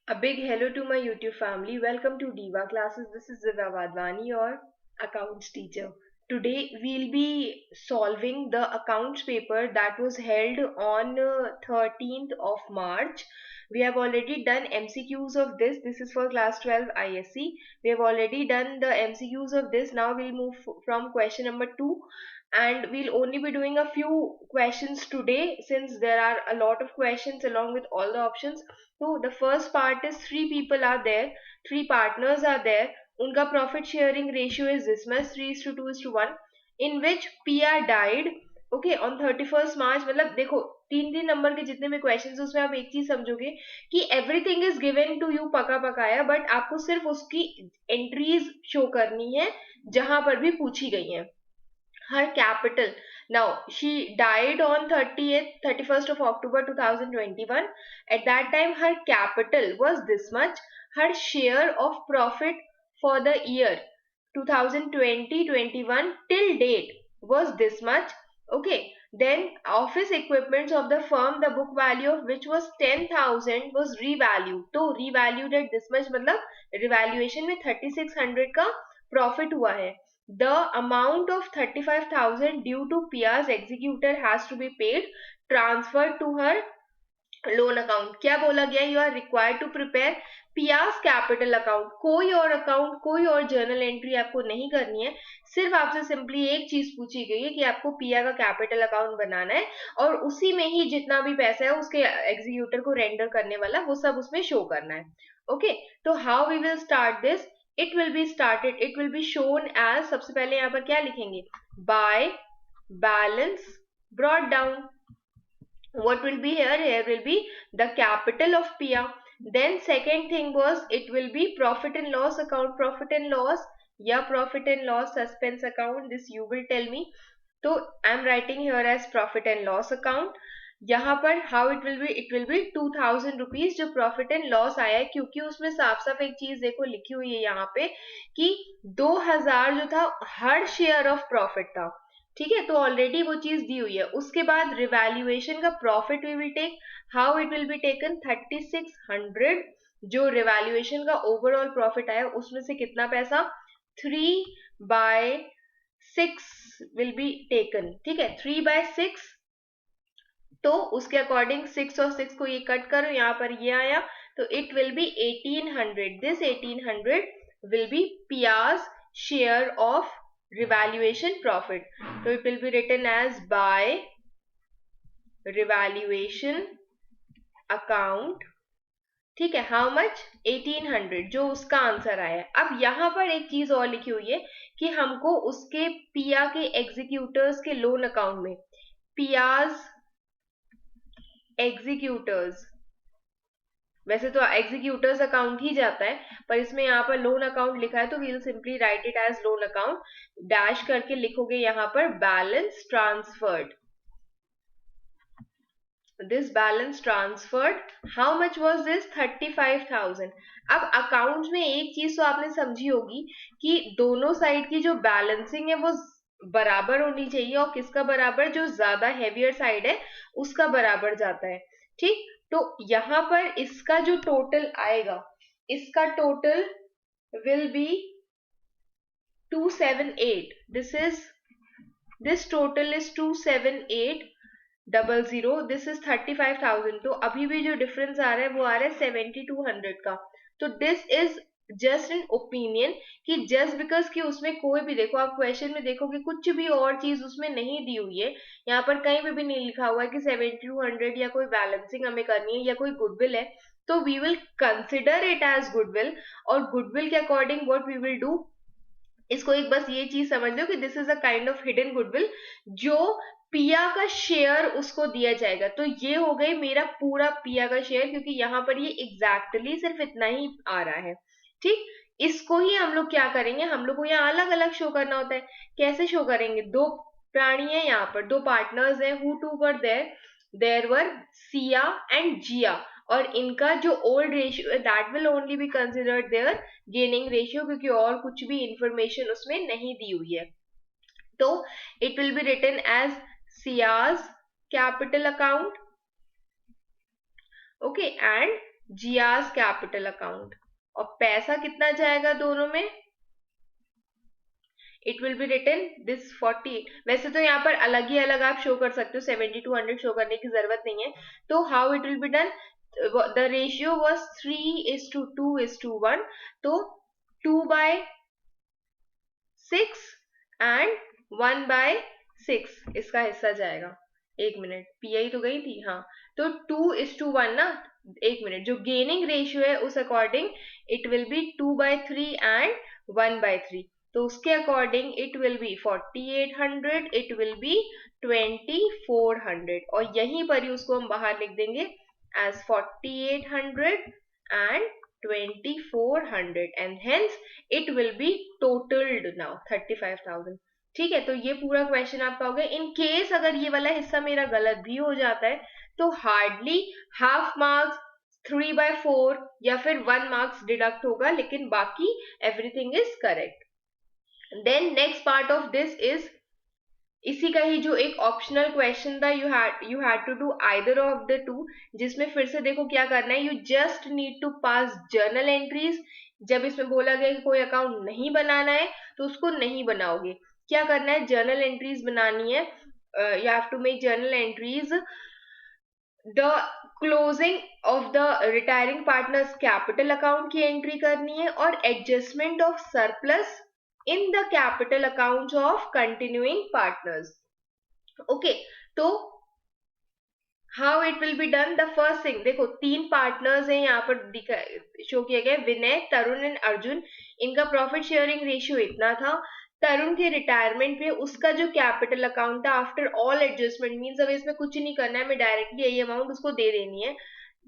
A big hello to my YouTube family. Welcome to Diva Classes. This is Zivya Vadvani, your accounts teacher. Today we'll be solving the accounts paper that was held on 13th of March. We have already done MCQs of this. This is for class 12 ISC. We have already done the MCQs of this. Now we'll move from question number 2, and we'll only be doing a few questions today since there are a lot of questions along with all the options. So the first part is three people are there, three partners are there. उनका profit sharing ratio is this much, 3:2:1, in which PR died. Okay, on 31st March. मतलब देखो तीन तीन number के जितने भी question उसमें आप एक चीज समझोगे कि everything is given to you पका पकाया, बट आपको सिर्फ उसकी एंट्रीज शो करनी है जहां पर भी पूछी गई है. Her capital. Now, she died on 31st of October 2021. At that time, her capital was this much. Her share of profit for the year 2020-21 till date was this much. Okay. Then office equipments of the firm, the book value of which was 10,000 was revalued. तो revalued at this much मतलब revaluation में 3600 का profit हुआ है. The amount of 35,000 due to Pia's executor has to be paid, transferred to her loan account. क्या बोला गया? You are required to prepare Piya's capital account. कोई और अकाउंट, कोई और जर्नल एंट्री आपको नहीं करनी है. सिर्फ आपसे सिंपली एक चीज पूछी गई है कि आपको पिया का कैपिटल अकाउंट बनाना है और उसी में ही जितना भी पैसा है उसके एग्जीक्यूटर को रेंडर करने वाला वो सब उसमें शो करना है. ओके, तो how we will start this? It will be shown as, सबसे पहले यहाँ पर क्या लिखेंगे? By balance brought down. What will be here? Here will be the capital of Pia. Then second thing was it will be profit and loss account. Profit and loss या profit and loss suspense account, this you will tell me. तो I am writing here as profit and loss account. यहाँ पर how it will be 2000 rupees जो profit and loss आया है, क्योंकि उसमें साफ साफ एक चीज देखो लिखी हुई है यहाँ पे कि 2000 जो था हर शेयर ऑफ प्रॉफिट था. ठीक है, तो ऑलरेडी वो चीज दी हुई है. उसके बाद रिवैल्यूएशन का profit we will take. How it will be taken? 3600 जो रिवैल्यूएशन का ओवरऑल प्रॉफिट आया उसमें से कितना पैसा? 3/6 विल बी टेकन. ठीक है, 3/6. तो उसके अकॉर्डिंग 6 और 6 को ये कट करो, यहाँ पर ये आया, तो it will be 1800. This 1800 will be पियाज share of revaluation profit. So it will be written as by revaluation account. ठीक है, हाउ मच? 1800 जो उसका आंसर आया है. अब यहां पर एक चीज और लिखी हुई है कि हमको उसके पिया के एग्जीक्यूटर्स के लोन अकाउंट में, पियाज एग्जीक्यूटर्स, वैसे तो एग्जीक्यूटर्स अकाउंट ही जाता है, पर इसमें यहाँ पर लोन अकाउंट लिखा है तो we will simply write it as loan account. Dash करके लिखोगे यहाँ पर balance transferred. This balance transferred, how much was this? 35,000. अब अकाउंट्स में एक चीज तो आपने समझी होगी कि दोनों साइड की जो बैलेंसिंग है वो बराबर होनी चाहिए, और किसका बराबर? जो ज्यादा हेवियर साइड है उसका बराबर जाता है. ठीक, तो यहां पर इसका जो टोटल आएगा, इसका total will be 278. This total is 27800. This is 35,000. तो अभी भी जो डिफरेंस आ रहा है वो आ रहा है 7200 का. तो this is just an opinion कि जस्ट बिकॉज कि उसमें कोई भी, देखो आप क्वेश्चन में देखोगे कुछ भी और चीज उसमें नहीं दी हुई है, यहाँ पर कहीं पे भी नहीं लिखा हुआ है कि 7200 या कोई बैलेंसिंग हमें करनी है या कोई गुडविल है, तो we will consider it as goodwill. और गुडविल के according what we will do, इसको एक बस ये चीज समझ लो कि this is a kind of hidden goodwill जो पिया का शेयर उसको दिया जाएगा. तो ये हो गई मेरा पूरा पिया का शेयर, क्योंकि यहाँ पर ये एग्जैक्टली सिर्फ इतना ही आ रहा है. ठीक, इसको ही हम लोग क्या करेंगे, हम लोग को यहाँ अलग अलग शो करना होता है. कैसे शो करेंगे? दो प्राणी है यहाँ पर, दो पार्टनर्स है. Who two were there were Siya and Jiya, और इनका जो ओल्ड रेशियो है that will only be considered their gaining ratio, क्योंकि और कुछ भी इंफॉर्मेशन उसमें नहीं दी हुई है. तो it will be written as Siya's capital account. Okay, and Jiya's capital account, और पैसा कितना जाएगा दोनों में, it will be written this 40। वैसे तो यहाँ पर अलग ही अलग आप शो कर सकते हो, 70 to 100 शो करने की जरूरत नहीं है। तो how it will be done, the ratio was 3:2:1, तो 2/6 एंड 1/6 इसका हिस्सा जाएगा। एक मिनट, पीआई तो गई थी, हाँ। तो 2:1 ना, एक मिनट, जो गेनिंग रेशियो है उस according it will be 2/3 and 1/3। तो उसके according it will B 4800, it will B 2400, और यहीं पर ही उसको हम बाहर लिख देंगे as 4800 and 2400, and hence it will be totaled now 35,000। ठीक है, तो ये पूरा क्वेश्चन आपका हो गया। इन केस अगर ये वाला हिस्सा मेरा गलत भी हो जाता है तो हार्डली हाफ मार्क्स, 3/4 या फिर 1 मार्क्स डिडक्ट होगा, लेकिन बाकी everything is correct. Then next part of this is इसी का ही जो एक ऑप्शनल क्वेश्चन था, you had to do either of the two, जिसमें फिर से देखो क्या करना है, you just need to pass journal entries. जब इसमें बोला गया कि कोई अकाउंट नहीं बनाना है तो उसको नहीं बनाओगे। क्या करना है, जर्नल एंट्रीज बनानी है, you have to make journal entries, the closing of the retiring partners capital account की एंट्री करनी है, और adjustment of surplus in the capital account of continuing partners. Okay, तो how it will be done, the first thing, देखो 3 partners हैं यहाँ पर show किया गया, विनय, तरुण एंड अर्जुन। इनका प्रॉफिट शेयरिंग रेशियो इतना था। तरुण के रिटायरमेंट पे उसका जो कैपिटल अकाउंट था आफ्टर ऑल एडजस्टमेंट, मीन्स अब इसमें कुछ नहीं करना है, मैं डायरेक्टली यही अमाउंट उसको दे देनी है,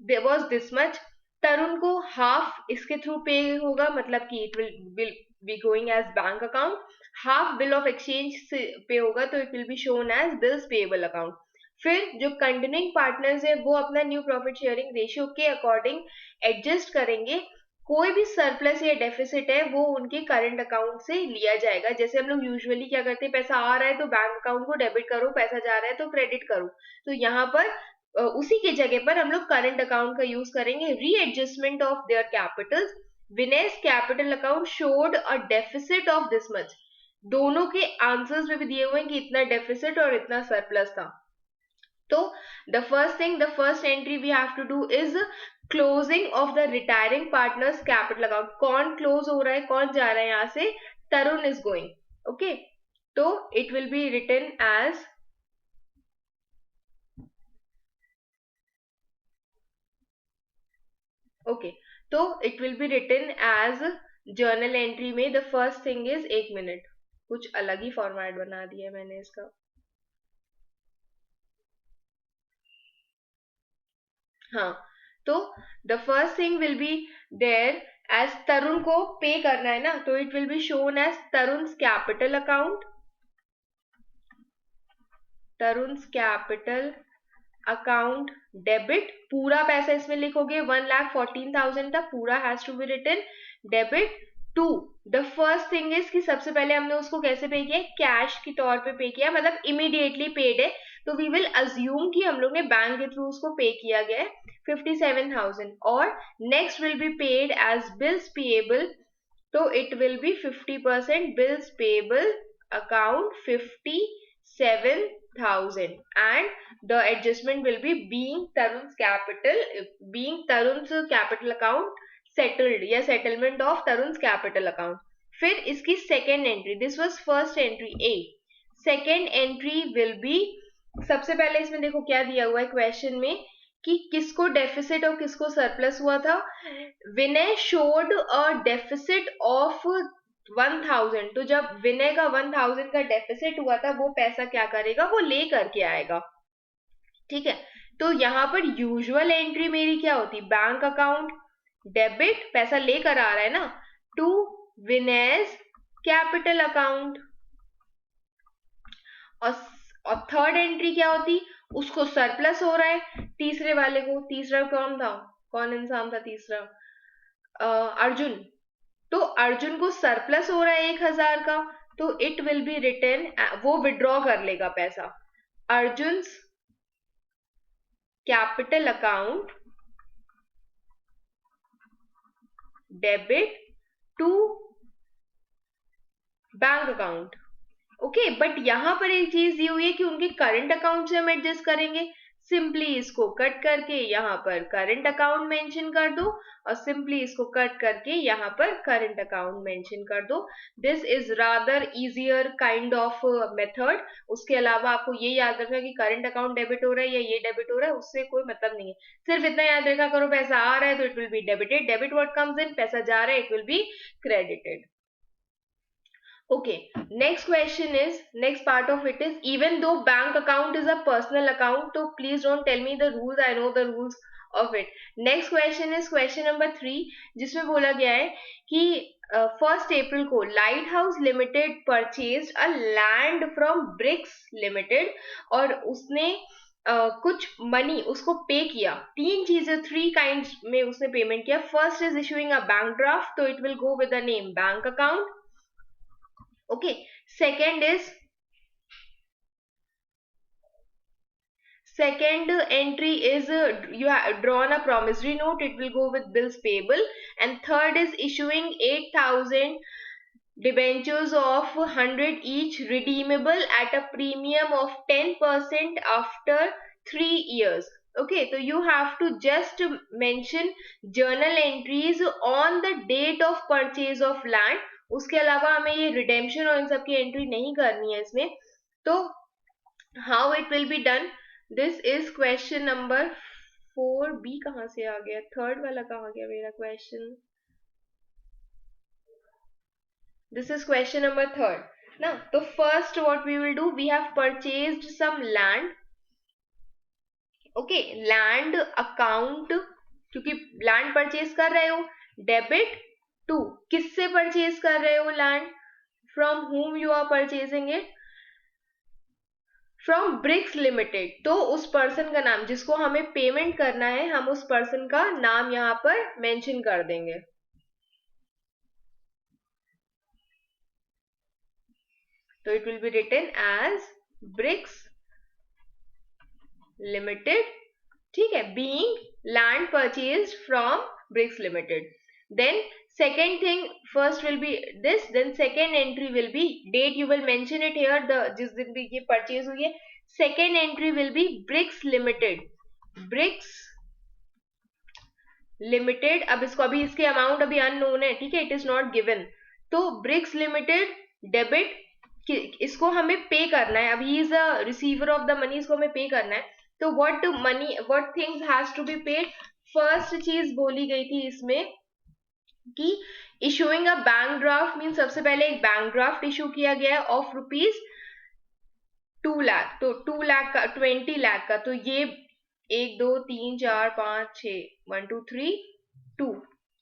there was this much. Tarun को हाफ इसके थ्रू पे होगा, मतलब कि it will be going as bank account, half bill of exchange से पे होगा, तो it will be shown as bills payable account. फिर जो कंटिन्यूइंग पार्टनर्स है वो अपना न्यू प्रॉफिट शेयरिंग रेशियो के अकॉर्डिंग एडजस्ट करेंगे, कोई भी सरप्लस या डेफिसिट है वो उनके करंट अकाउंट से लिया जाएगा। जैसे हम लोग यूजुअली क्या करते हैं, पैसा आ रहा है तो बैंक अकाउंट को डेबिट करो, पैसा जा रहा है तो क्रेडिट करो, तो यहाँ पर उसी की जगह पर हम लोग करंट अकाउंट का यूज करेंगे। रीएडजस्टमेंट ऑफ देयर कैपिटल, विनेस capital account showed a deficit of this much, दोनों के आंसर्स में भी दिए हुए हैं कि इतना डेफिसिट और इतना सरप्लस था। तो the first thing, the first entry we have to do is closing of the retiring partners capital account. कौन क्लोज हो रहा है, कौन जा रहा है यहाँ से, तरुण इज गोइंग। ओके, तो it will be written as, okay, तो it will be written as journal entry में द फर्स्ट थिंग इज, एक मिनट, कुछ अलग ही फॉर्मेट बना दिया मैंने इसका, हाँ। तो the first thing will be there as Tarun को पे करना है ना, तो it will be shown as Tarun's capital account, Tarun's capital account debit, पूरा पैसा इसमें लिखोगे, 1,14,000 था, पूरा has to be written debit to. The first thing is कि सबसे पहले हमने उसको कैसे पे किया, कैश के तौर पे पे किया, मतलब इमीडिएटली पेड है, तो वी विल अज्यूम कि हम लोग ने बैंक के थ्रू उसको पे किया गया है 57,000, और next will be paid as bills payable, तो it will be 50% bills payable account 57,000, and the adjustment will be being Tarun's capital account settled या settlement of Tarun's capital account। फिर इसकी second entry, this was first entry A, second entry will B, सबसे पहले इसमें देखो क्या दिया हुआ है क्वेश्चन में कि किसको डेफिसिट और किसको सरप्लस हुआ था। विनय शोड अ डेफिसिट ऑफ 1,000, तो जब विनय का 1,000 का डेफिसिट हुआ था वो पैसा क्या करेगा, वो ले करके आएगा। ठीक है, तो यहाँ पर यूजुअल एंट्री मेरी क्या होती, बैंक अकाउंट डेबिट, पैसा लेकर आ रहा है ना, टू विनेस कैपिटल अकाउंट, और थर्ड एंट्री क्या होती, उसको सरप्लस हो रहा है तीसरे वाले को, तीसरा कौन था, कौन इंसान था तीसरा, अर्जुन, तो अर्जुन को सरप्लस हो रहा है 1,000 का, तो इट विल बी रिटन, वो विड्रॉ कर लेगा पैसा, Arjun capital account debit to bank account. Okay, but यहां पर एक चीज दी हुई है कि उनके करंट अकाउंट से हम एडजस्ट करेंगे। सिंपली इसको कट करके यहाँ पर करंट अकाउंट मेंशन कर दो और सिंपली इसको कट करके यहाँ पर करंट अकाउंट मेंशन कर दो। This is rather easier kind of method. उसके अलावा आपको ये याद रखना कि करंट अकाउंट डेबिट हो रहा है या ये डेबिट हो रहा है, उससे कोई मतलब नहीं है। सिर्फ इतना याद रखा करो, पैसा आ रहा है तो it will be debited, debit what comes in, पैसा जा रहा है it will be credited. Okay, next question is, next part of it is, even though bank account is a personal account, so please don't tell me the rules, I know the rules of it. Next question is question number 3, जिसमें बोला गया है कि 1st April को Light House limited purchase a land from Bricks limited और उसने कुछ money उसको पे किया। 3 चीजें, 3 काइंड्स में उसने पेमेंट किया। First is issuing a bank draft, तो it will go with the name bank account. Okay, second entry is you have drawn a promissory note, it will go with bills payable. And third is issuing 8,000 debentures of 100 each, redeemable at a premium of 10% after 3 years. Okay, so you have to just mention journal entries on the date of purchase of land. उसके अलावा हमें ये redemption और इन सब की entry नहीं करनी है इसमें। तो how it will be done, this is question number 4B। कहां से आ गया, थर्ड वाला कहां गया मेरा question, this is question number 3 ना। तो first what we will do, we have purchased some land. Okay, land account, क्योंकि लैंड परचेज कर रहे हो, डेबिट टू, किससे परचेज कर रहे हो land, from whom you are purchasing it, from Bricks limited. तो उस पर्सन का नाम जिसको हमें पेमेंट करना है, हम उस पर्सन का नाम यहां पर मेंशन कर देंगे। तो it will be written as Bricks limited, ठीक है, being land purchased from Bricks limited. Then second thing, first will be this, then second entry will be date, you will mention it here, the जिस दिन भी ये purchase हुई है। second entry will be bricks limited, bricks limited। अब इसको, अभी इसके अमाउंट अभी अननोन है, ठीक है, इट इज नॉट गिवन। तो ब्रिक्स लिमिटेड डेबिट, इसको हमें पे करना है, अब he is a receiver of the money, इसको हमें पे करना है। तो what money, what things has to be paid, first चीज बोली गई थी इसमें कि issuing a bank draft mean, सबसे पहले एक बैंक ड्राफ्ट इशू किया गया है ऑफ रुपीज 2 लाख। तो 2 लाख का, 20 लाख का, तो ये 1 2 3 4 5 6 1 2 3 2,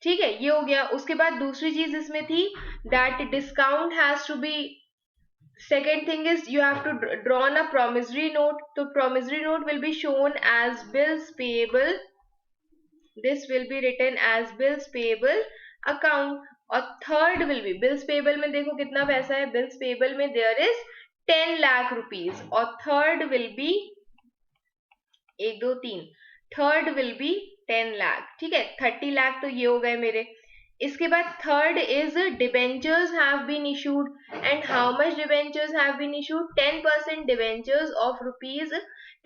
ठीक है, ये हो गया। उसके बाद दूसरी चीज इसमें थी that discount has to be, second thing is you have to drawn a promissory note, तो promissory note will be shown as bills payable, this will be written as bills payable account। और third will be bills payable में, देखो कितना पैसा है bills payable में, there is 10 lakh rupees. और third will be 1 2 3, third will be 10 lakh, ठीक है, 30 लाख तो ये हो गए मेरे। इसके बाद third is debentures have been issued, and how much debentures have been issued, 10% debentures of rupees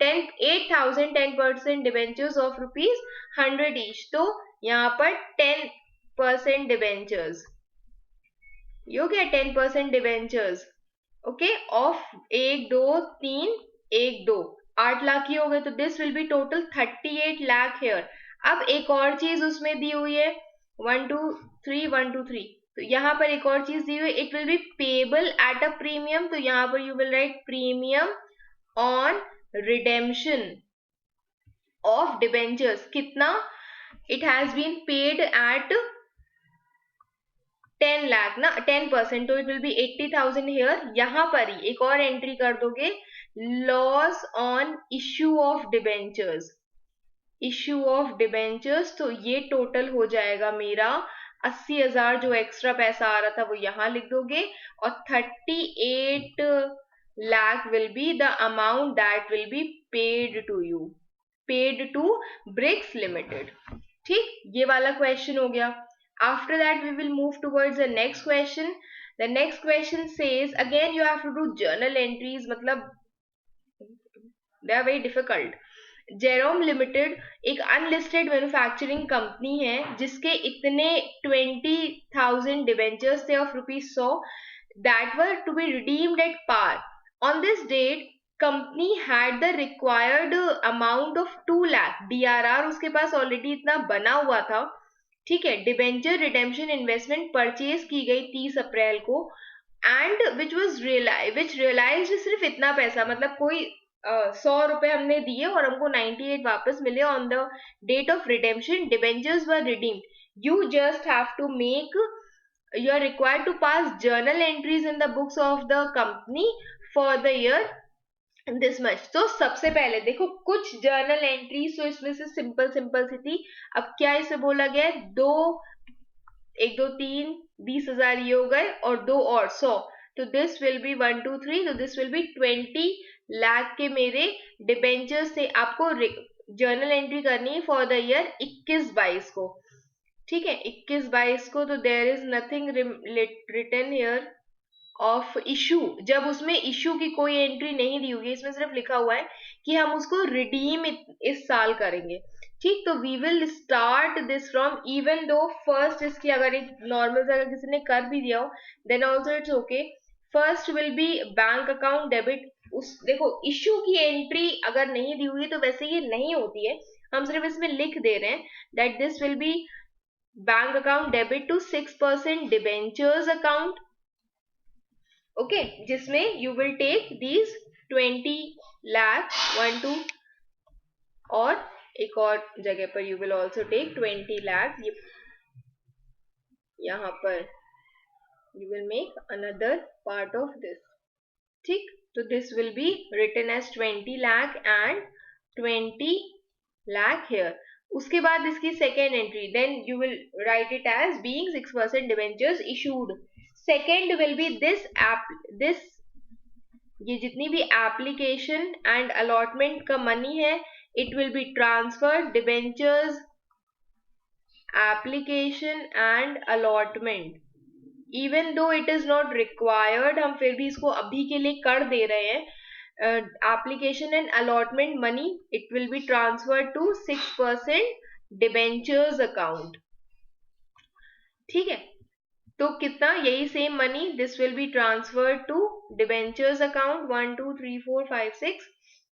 8,000, 10% debentures of rupees 100 each. तो यहाँ पर 10% डिबेंचर्स, ये हो गया 10% डिबेंचर्स, ओके, ऑफ 1 2 3 1 2, 8 लाख ही हो गए। तो this will be total 38 lakh here. अब एक और चीज उसमें दी हुई है 1 2 3 1 2 3, तो यहाँ पर एक और चीज दी हुई है, it will be payable at a premium. तो यहाँ पर you will write premium on redemption of debentures, कितना, it has been paid at 10 lakh ना, 10%, तो इट विल बी 80,000 हेयर। यहाँ पर ही एक और एंट्री कर दोगे, loss on issue of debentures, issue of debentures, तो ये टोटल हो जाएगा मेरा 80,000, जो एक्स्ट्रा पैसा आ रहा था वो यहाँ लिख दोगे, और 38 lakh will be the amount that will be paid to you, paid to Bricks limited. ठीक, ये वाला क्वेश्चन हो गया। After that, we will move towards the next question. The next question says, again you have to do journal entries, matlab they are very difficult. Jerome limited एक unlisted manufacturing company है जिसके इतने 20,000 debentures थे of ₹100 that were to be redeemed at par. On this date, company had the required amount of 2 lakh DRR, उसके पास already इतना बना हुआ था, ठीक है. डिबेंचर रिडेम्पशन इन्वेस्टमेंट परचेज की गई 30 अप्रैल को एंड विच रियलाइज्ड सिर्फ इतना पैसा, मतलब कोई 100 रुपए हमने दिए और हमको 98 वापस मिले on the date of redemption. Debentures were redeemed. You just have to make, you are required to pass journal entries in the books of the company for the year this much. तो सबसे पहले देखो कुछ journal entries तो इसमें से simple simple सी थी. अब क्या इसे बोला गया है, 1 2 3 20,000 ये हो गए और 2 और 100, तो दिस विल बी 1 2 3, तो दिस विल बी 20 लाख के मेरे डिबेंचर से आपको जर्नल एंट्री करनी है फॉर द ईयर 21-22 को, ठीक है. 21-22 को, तो there is nothing written here of issue. जब उसमें इशू की कोई एंट्री नहीं दी हुई है, इसमें सिर्फ लिखा हुआ है कि हम उसको रिडीम इस साल करेंगे, ठीक. तो we will start this from, even though first इसकी अगर एक नॉर्मल से अगर किसी ने कर भी दिया हो then also it's okay. First will be bank account debit. उस देखो इशू की एंट्री अगर नहीं दी हुई तो वैसे ये नहीं होती है, हम सिर्फ इसमें लिख दे रहे हैं that this will be bank account debit to 6% debentures account, okay, जिसमें you will take these 20 lakh 1 2, और एक और जगह पर you will also take 20 lakh. यहाँ पर you will make another part of this, ठीक. तो this will be written as 20 lakh and 20 lakh here. उसके बाद इसकी second entry, then you will write it as being 6% debentures issued. Second will be this ये जितनी भी एप्लीकेशन एंड अलॉटमेंट का money है, it will be transfer debentures application and allotment. Even though it is not required, हम फिर भी इसको अभी के लिए कर दे रहे हैं. Application and allotment money it will be transfer to 6% debentures account, ठीक है. तो कितना, यही same money this will be transfer to debentures account 1 2 3 4 5 6,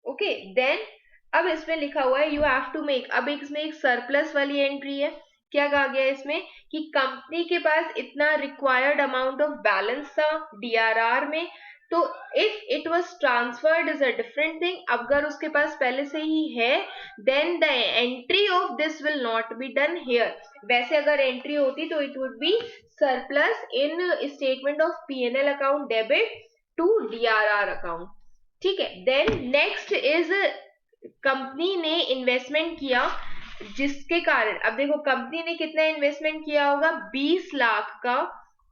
okay. Then अब इसमें लिखा हुआ है यू हैव टू मेक, अब इसमें एक सरप्लस वाली एंट्री है. क्या कहा गया है इसमें कि कंपनी के पास इतना रिक्वायर्ड अमाउंट ऑफ बैलेंस था डीआरआर में, तो if it was transferred is a different thing. अगर उसके पास पहले से ही है then the entry of this will not be done here. वैसे अगर एंट्री होती तो it would be surplus in statement of PNL account debit to DRR account, ठीक है. देन नेक्स्ट इज कंपनी ने इन्वेस्टमेंट किया जिसके कारण, अब देखो कंपनी ने कितना इन्वेस्टमेंट किया होगा, 20 लाख का.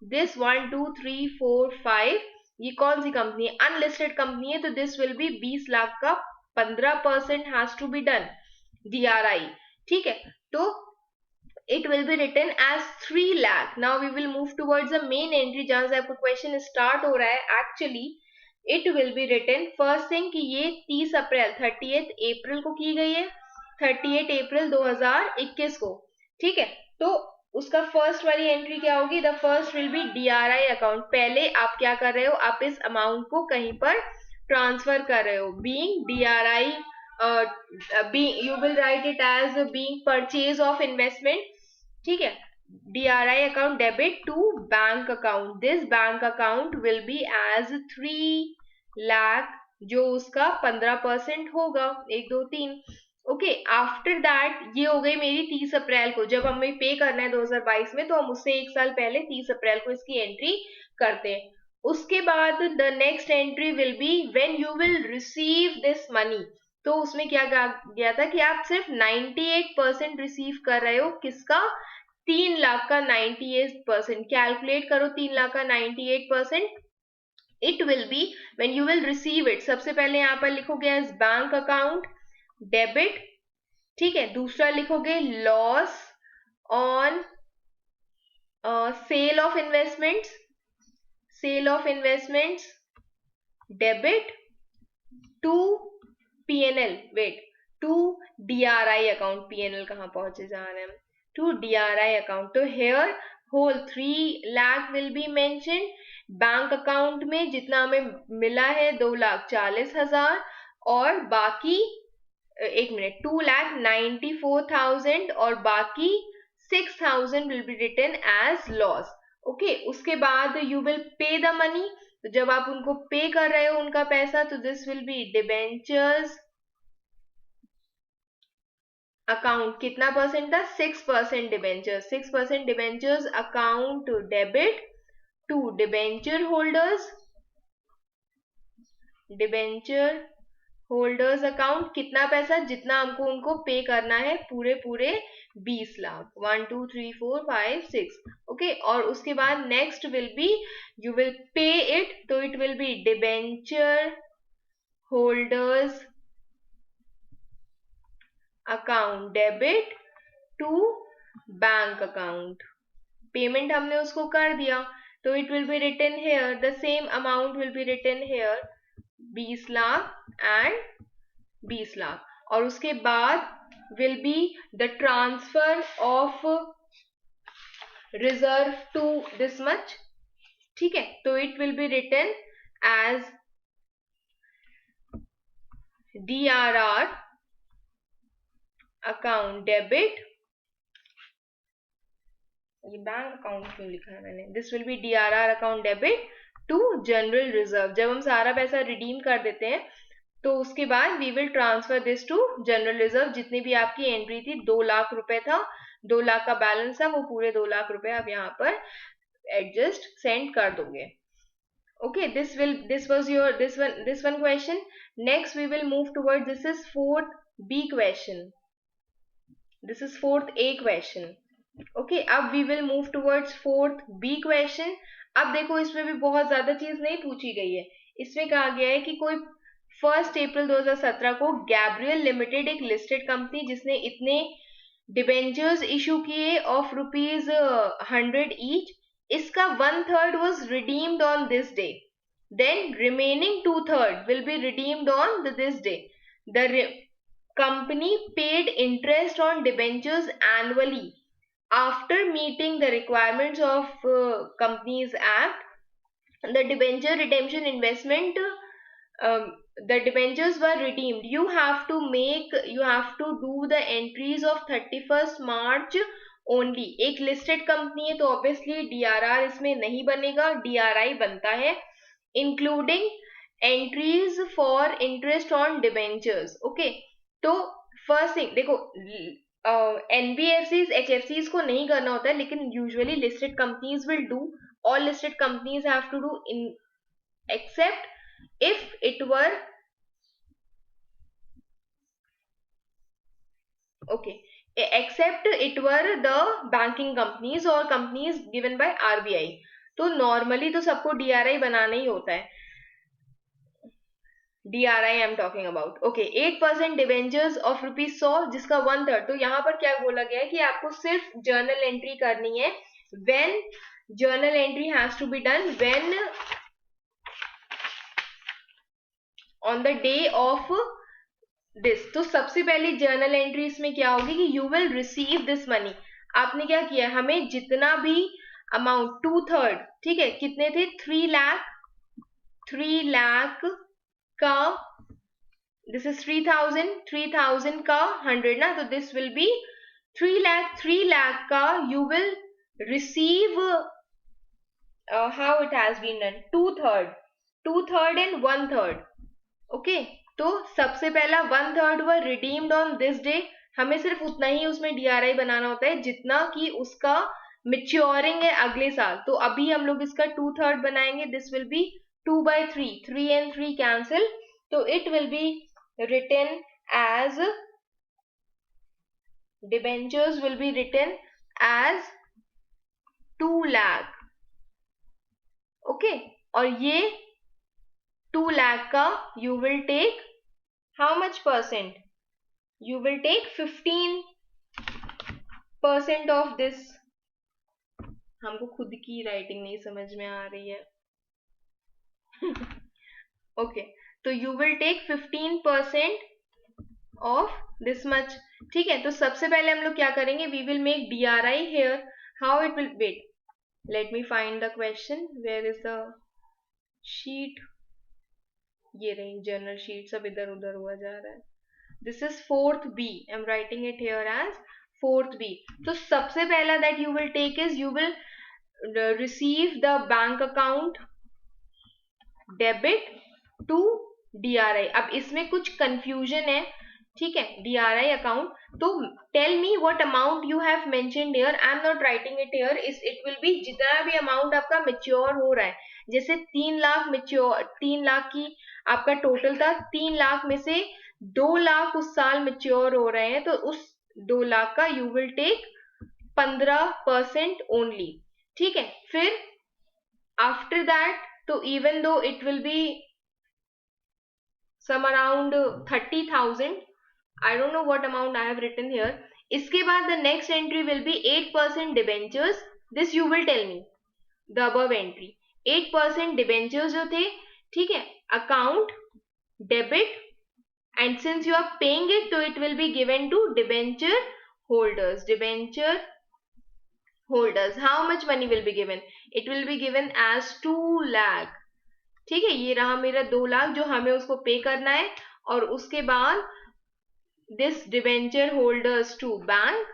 दिस 1 2 3 4 5, ये कौन सी कंपनी है, अनलिस्टेड कंपनी है, तो दिस विल बी 20 लाख का 15% has to be done DRI, ठीक है. तो it will be written as 3 lakh. Now we will move towards the main entry जहां से आपका क्वेश्चन स्टार्ट हो रहा है. Actually it will be written first thing कि ये 30 अप्रैल 30 अप्रैल को की गई है, 38 अप्रैल 2021 को, ठीक है. तो उसका फर्स्ट वाली एंट्री क्या होगी, the first will B DRI account. पहले आप क्या कर रहे हो, आप इस अमाउंट को कहीं पर ट्रांसफर कर रहे हो, being DRI, you will write it as being purchase of investment, ठीक है. DRI account debit to bank account. This bank account will be as 3 lakh, जो उसका 15% होगा, 1 2 3, ओके. आफ्टर दैट ये हो गई मेरी 30 अप्रैल को, जब हमें पे करना है 2022 में, तो हम उससे एक साल पहले 30 अप्रैल को इसकी एंट्री करते हैं. उसके बाद the next entry will be when you will receive this money. तो उसमें क्या कहा गया था कि आप सिर्फ 98% रिसीव कर रहे हो, किसका, 3 लाख का 98%. कैलकुलेट करो 3 लाख का 98%, it will be when you will receive it. सबसे पहले यहाँ पर लिखोगे एज बैंक अकाउंट डेबिट, ठीक है. दूसरा लिखोगे loss on of investments, sale of investments, debit to PNL, wait, to DRI account. PNL कहाँ पहुंचे जा रहे हैं, to DRI account. तो here whole 3 lakh will be mentioned. Bank account में जितना हमें मिला है 2,40,000 और बाकी एक मिनट 2,94,000 और बाकी 6,000 will be written as loss. Okay उसके बाद यू विल पे द मनी. तो जब आप उनको पे कर रहे हो उनका पैसा, तो this will be debentures account. कितना परसेंट था, 6% debentures. 6% debentures account debit to debenture holders. Debenture holders account. कितना पैसा, जितना हमको उनको पे करना है, पूरे 20 लाख. 1 2 3 4 5 6. ओके और उसके बाद next will be you will pay it. तो it will be debenture holders account debit to bank account. Payment हमने उसको कर दिया, तो it will be written here. The same amount will be written here 20 lakh and 20 lakh. और उसके बाद will be the transfer of reserve to this much. ठीक है, तो it will be written as DRR account debit. ये बैंक अकाउंट क्यों लिखा है मैंने, this will be DRR account debit to general reserve. जब हम सारा पैसा रिडीम कर देते हैं तो उसके बाद we will transfer this to general reserve. जितनी भी आपकी एंट्री थी 2 लाख रुपए था, 2 लाख का बैलेंस था, वो पूरे 2 लाख रुपए आप यहाँ पर एडजस्ट सेंड कर दोगे. Okay, this was your this one question. Next we will move towards, this is 4th B question. This is 4th A question. Okay, अब we will move towards 4th B question. अब देखो इसमें भी बहुत ज्यादा चीज नहीं पूछी गई है. इसमें कहा गया है कि कोई 1 अप्रैल 2017 को गैब्रियल लिमिटेड एक लिस्टेड कंपनी जिसने इतने डिबेंचर्स इशू किए ऑफ ₹100 ईच, इसका 1/3 was redeemed on this day. Then remaining 2/3 will be redeemed on this day. The company paid interest on debentures annually after meeting the requirements of Companies Act. The debenture redemption investment, the debentures were redeemed. You have to do the entries of 31st March only. एक listed company है तो obviously DRR इसमें नहीं बनेगा, DRI बनता है, including entries for interest on debentures. Okay तो first thing देखो, NBFCs HFCs को नहीं करना होता है, लेकिन usually listed companies will do. All listed companies have to do in except if it were except it were the banking companies or companies given by RBI. तो normally तो सबको DRI बनाना ही होता है. DRI I am talking about. Okay, 8% debentures of ₹100 जिसका 1/3. तो यहाँ पर क्या बोला गया है कि आपको सिर्फ जर्नल एंट्री करनी है. when journal entry has to be done when on the day of this. तो सबसे पहली जर्नल एंट्री इसमें क्या होगी कि you will receive this money. आपने क्या किया, हमें जितना भी अमाउंट 2/3, ठीक है, कितने थे 3 लाख का, दिस इज 3,000 का 100 ना, तो दिस विल बी 3 लाख का you will receive. How it has been done, 2/3 and 1/3. Okay तो सबसे पहला 1/3 were redeemed on this day. हमें सिर्फ उतना ही उसमें DRI बनाना होता है जितना कि उसका मिच्योरिंग है अगले साल. तो अभी हम लोग इसका 2/3 बनाएंगे. This will be 2/3. 3 and 3 cancel, तो it will be written as debentures will be written as 2 lakh. Okay और ये 2 लाख का you will take how much percent? You will take 15% of this हमको खुद की राइटिंग नहीं समझ में आ रही है. ओके, तो you will take 15% off this much. ठीक है, तो सबसे पहले हम लोग क्या करेंगे, we will make DRI here. How it will, wait, let me find the question, where is the sheet. ये रही जर्नल शीट, सब इधर उधर हुआ जा रहा है. This is fourth B, I am writing it here as fourth B. तो सबसे पहला that you will take is you will receive the bank account debit to DRI. अब इसमें कुछ confusion है, ठीक है. DRI account, तो tell me what amount you have mentioned here. I am not writing it here. It will be जितना भी amount आपका mature हो रहा है, जैसे 3 लाख mature, 3 लाख की आपका टोटल था, 3 लाख में से 2 लाख उस साल mature हो रहे हैं, तो उस 2 लाख का you will take 15% only. ठीक है. फिर आफ्टर दैट, तो even though it will be some around 30,000, I don't know what amount I have written here. इसके बाद the next entry will be 8% debentures. This you will tell me the above entry. 8% debentures जो थे, ठीक है, account debit, and since you are paying it, तो it will be given to debenture holders. Debenture holders. How much money will be given? It will be given as 2 lakh. ठीक है, ये रहा मेरा 2 लाख जो हमें उसको पे करना है. और उसके बाद this debenture holders to bank,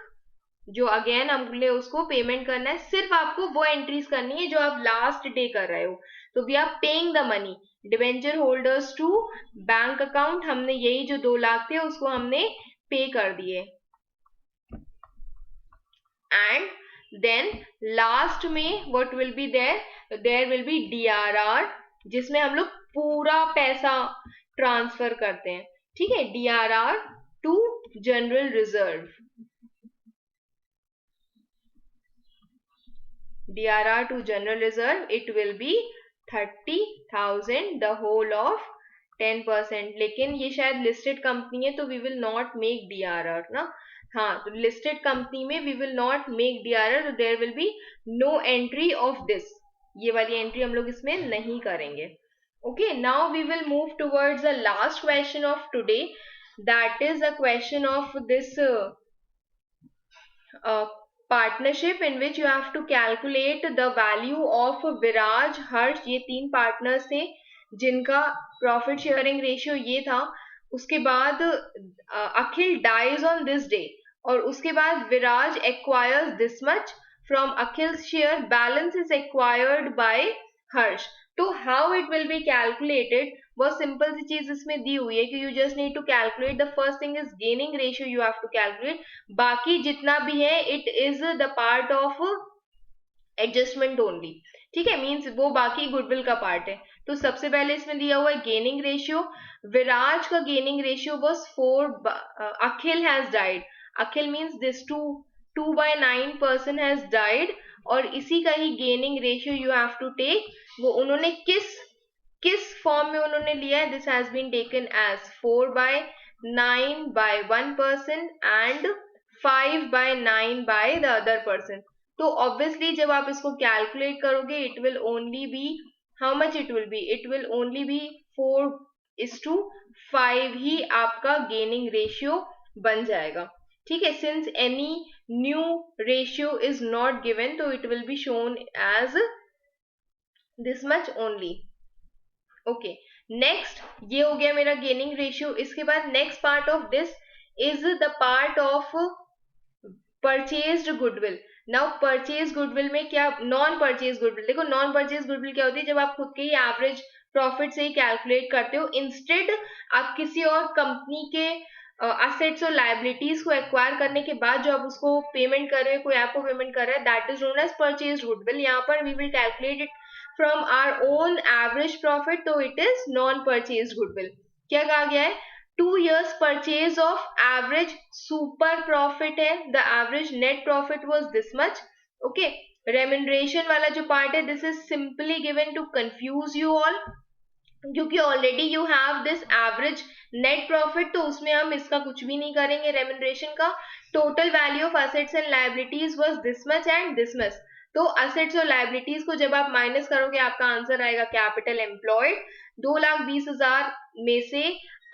जो अगेन हमने उसको पेमेंट करना है. सिर्फ आपको वो एंट्रीज करनी है जो आप लास्ट डे कर रहे हो. तो we are paying the money. Debenture holders to bank account, हमने यही जो 2 लाख थे उसको हमने पे कर दिए. एंड देन लास्ट में what will be there, there will be DRR, जिसमें हम लोग पूरा पैसा ट्रांसफर करते हैं. ठीक है, DRR to general reserve. DRR to general reserve, it will be 30,000, the whole of 10%. लेकिन ये शायद लिस्टेड कंपनी है, तो we will not make DRR ना. हाँ, तो लिस्टेड कंपनी में we will not make DRR, तो there will be no entry of this. ये वाली एंट्री हम लोग इसमें नहीं करेंगे. Okay, now we will move towards the last question of today. That is the question of this partnership in which you have to calculate the value of विराज, हर्ष, ये 3 partners थे जिनका प्रॉफिट शेयरिंग रेशियो ये था. उसके बाद Akhil dies on this day, और उसके बाद Viraj acquires this much from Akhil share, balance is acquired by Harsh. तो how it will be calculated, बहुत सिंपल सी चीज इसमें दी हुई है कि you just need to calculate. The first thing is gaining ratio, you have to calculate. बाकी जितना भी है it is the part of adjustment only. ठीक है, मींस वो बाकी गुडविल का पार्ट है. तो सबसे पहले इसमें दिया हुआ है गेनिंग रेशियो. विराज का gaining ratio was 4. Akhil has died. Akhil means this 2/9 person has died, और इसी का ही gaining ratio you have to take. वो उन्होंने किस फॉर्म में उन्होंने लिया है, this has been taken as 4/9 by 1 person and 5/9 by the other person. तो ऑब्वियसली जब आप इसको कैलकुलेट करोगे, it will only be, how much it will be, it will only B 4:5 ही आपका गेनिंग रेशियो बन जाएगा. ठीक है, since any new ratio is not given, तो it will be shown as this much only. Okay, next ये हो गया मेरा गेनिंग रेशियो. इसके बाद next part of this is the part of purchased goodwill. Now purchase goodwill में क्या, non purchase goodwill. देखो नॉन परचेज गुडविल क्या होती है, जब आप खुद के ही एवरेज प्रॉफिट से ही कैलकुलेट करते हो, इंस्टेड आप किसी और कंपनी के असेट्स और लाइबिलिटीज को एक्वायर करने के बाद जो आप उसको पेमेंट कर रहे हो, कोई आपको पेमेंट कर रहा है, that is known as purchase goodwill. यहाँ पर we will calculate it from our own average profit, तो it is non purchased goodwill. क्या कहा गया है, 2 years purchase of average super profit है, the average net profit was this much. okay, remuneration वाला जो part है, this is simply given to confuse you all, क्योंकि already you have this average net profit, तो उसमें हम इसका कुछ भी नहीं करेंगे. रेम्यूनरेशन का total value of assets and liabilities was this much and this much. तो असेट्स और लाइबिलिटीज को जब आप माइनस करोगे आपका आंसर आएगा कैपिटल एम्प्लॉयड। 2,20,000 में से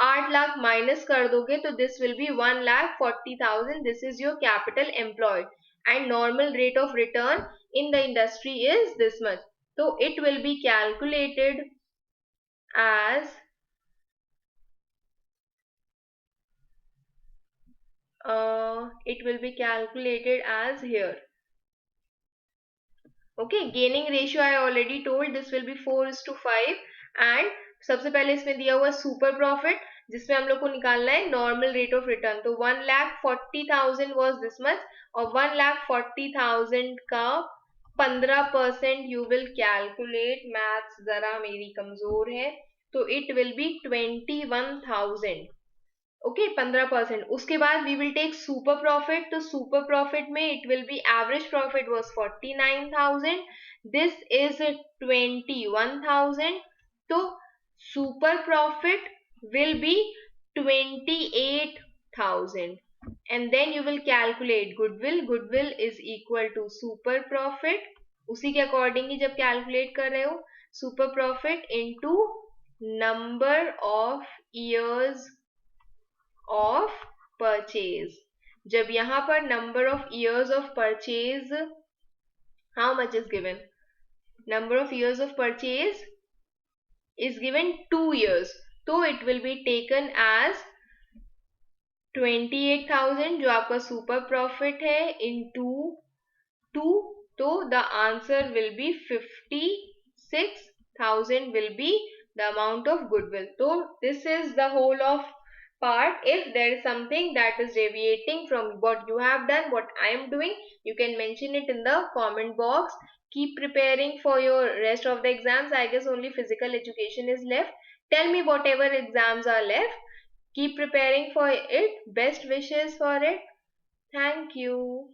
8 लाख माइनस कर दोगे तो this will B 1,40,000। This is your capital employed and normal rate of return in the industry is this much. So it will be calculated as here. Okay, gaining ratio I already told, this will be 4:5 and सबसे पहले इसमें दिया हुआ super profit जिसमें हम लोग को निकालना है नॉर्मल रेट ऑफ रिटर्न। तो 1,40,000 वॉज दिस मच और 1,40,000 का 15% यू विल कैलकुलेट, मैथ्स जरा मेरी कमजोर है, तो इट विल बी 21,000। ओके 15%। उसके बाद we will take super profit, तो सुपर प्रॉफिट में it will be average profit was 49,000, this is 21,000, तो super profit will be 28,000 and then you will calculate goodwill. Goodwill is equal to super profit, उसी के according ही जब calculate कर रहे हो, super profit into number of years of purchase. जब यहां पर number of years of purchase, how much is given, number of years of purchase is given 2 years, तो it will be taken as 28,000 जो आपका super profit है into 2, तो the answer will be 56,000 will be the amount of goodwill. So this is the whole of part. If there is something that is deviating from what you have done, what I am doing, you can mention it in the comment box. Keep preparing for your rest of the exams. I guess only physical education is left. Tell me whatever exams are left. Keep preparing for it. Best wishes for it. Thank you.